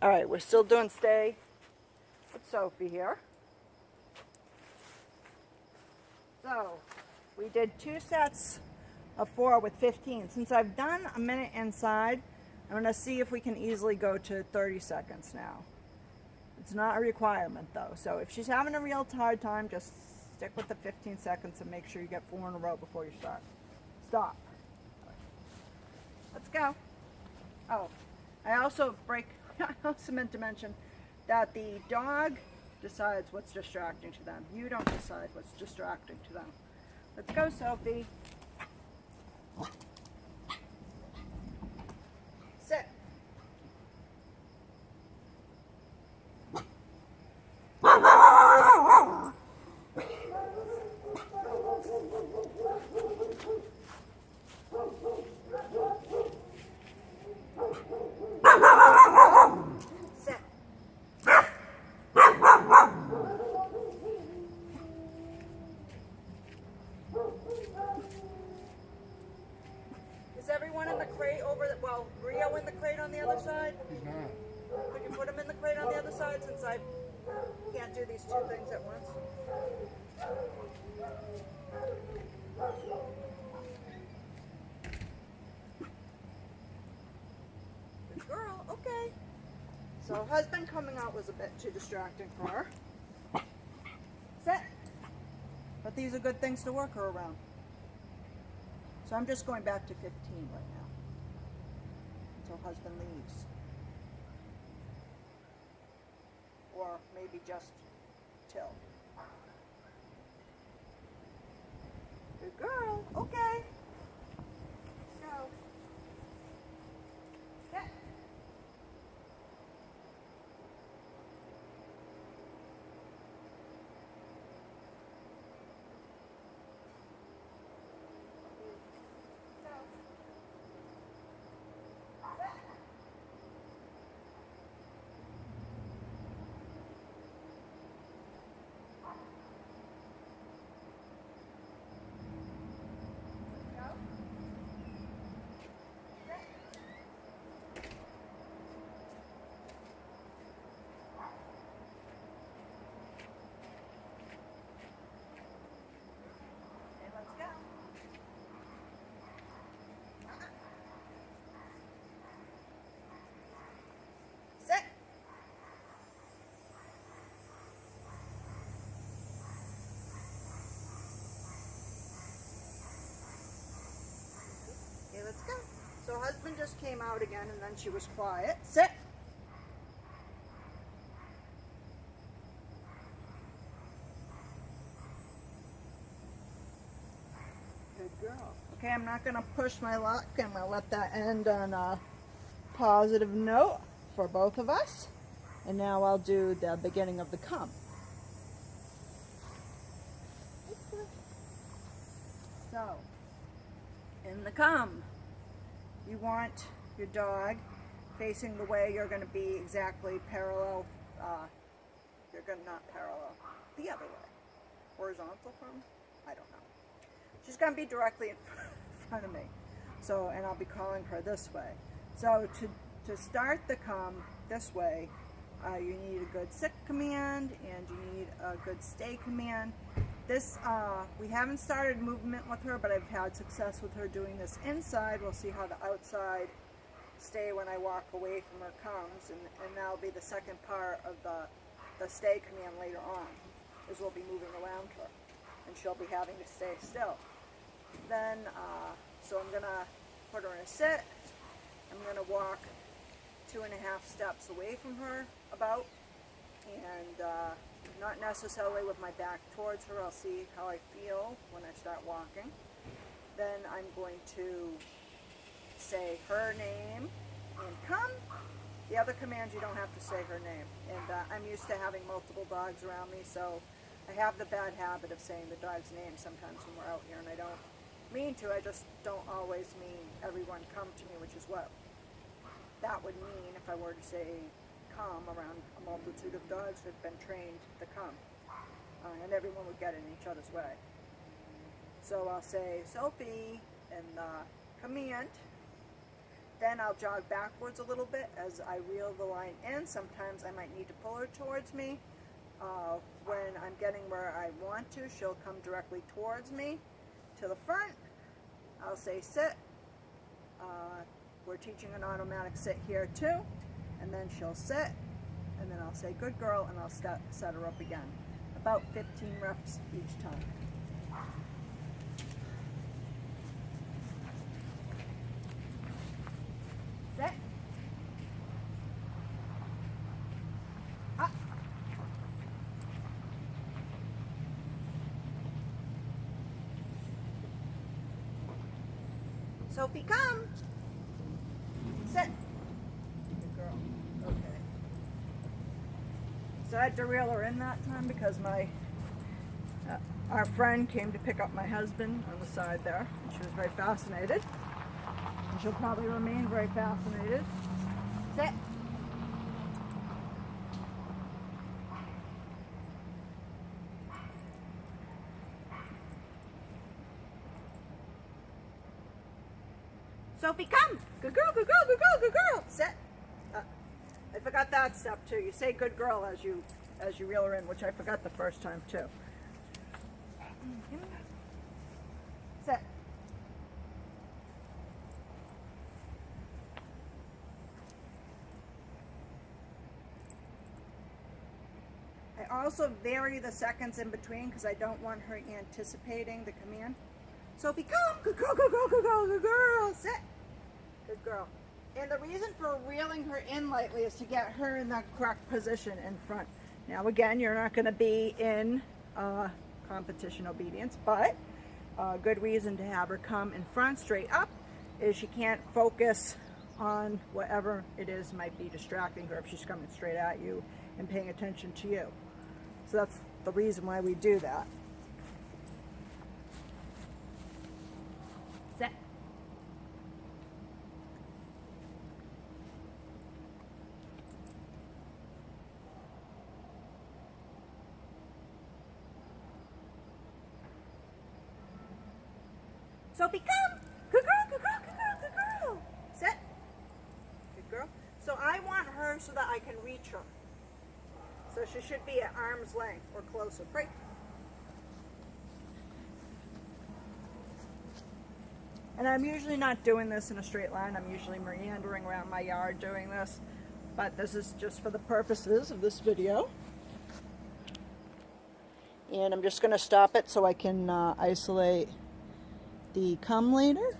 All right, we're still doing stay with Sophie here. So we did 2 sets of 4 with 15. Since I've done a minute inside, I'm going to see if we can easily go to 30 seconds now. It's not a requirement though, so if she's having a real hard time, just stick with the 15 seconds and make sure you get 4 in a row before you start. Stop. Let's go. Oh, I also meant to mention that the dog decides what's distracting to them. You don't decide what's distracting to them. Let's go, Sophie. Sit. Sit. Is everyone in the crate over the, well, Rio in the crate on the other side? He's not. Could you put him in the crate on the other side since I can't do these 2 things at once? Good girl, okay. So husband coming out was a bit too distracting for her. Sit. But these are good things to work her around. So I'm just going back to 15 right now until husband leaves. Or maybe just till. Good girl. Okay. Go. Sit. Okay, let's go. So husband just came out again and then she was quiet. Sit. Good girl. Okay, I'm not going to push my luck. I'm going to let that end on a positive note for both of us. And now I'll do the beginning of the come. So, in the come, you want your dog facing the way you're going to be exactly parallel. You're going to not parallel, the other way. Horizontal from? I don't know. She's going to be directly in front of me. So, and I'll be calling her this way. So to start the come this way, you need a good sit command and you need a good stay command. This, we haven't started movement with her, but I've had success with her doing this inside. We'll see how the outside stay when I walk away from her comes, and that'll be the second part of the stay command later on, is we'll be moving around her, and she'll be having to stay still. Then, so I'm going to put her in a sit. I'm going to walk 2.5 steps away from her, about, and not necessarily with my back towards her. I'll see how I feel when I start walking. Then I'm going to say her name and come. The other commands you don't have to say her name. And I'm used to having multiple dogs around me, so I have the bad habit of saying the dog's name sometimes when we're out here, and I don't mean to. I just don't always mean everyone come to me, which is what that would mean if I were to say come around a multitude of dogs who have been trained to come. And everyone would get in each other's way. So I'll say Sophie and command. Then I'll jog backwards a little bit as I reel the line in. Sometimes I might need to pull her towards me. When I'm getting where I want to, she'll come directly towards me to the front. I'll say sit. We're teaching an automatic sit here too. And then she'll sit. And then I'll say good girl, and I'll set her up again. About 15 reps each time. Sit. Up. Sophie, come. Sit. Good girl. Okay. So I had to reel her in that time because our friend came to pick up my husband on the side there. And she was very fascinated. And she'll probably remain very fascinated. Sit. Sophie, come. Good girl, good girl, good girl, good girl. Sit. I forgot that step too. You say good girl as you reel her in, which I forgot the first time too. Sit. I also vary the seconds in between because I don't want her anticipating the command. Sophie, come. Good girl, good girl, good girl, good girl. Sit. Good girl. And the reason for reeling her in lightly is to get her in that correct position in front. Now again, you're not going to be in competition obedience, but a good reason to have her come in front straight up is she can't focus on whatever it is might be distracting her if she's coming straight at you and paying attention to you. So that's the reason why we do that. Sit. Sophie, come. Good girl, good girl, good girl, good girl. Sit. Good girl. So I want her so that I can reach her. So she should be at arm's length or closer. Break. And I'm usually not doing this in a straight line. I'm usually meandering around my yard doing this. But this is just for the purposes of this video. And I'm just going to stop it so I can isolate the come later.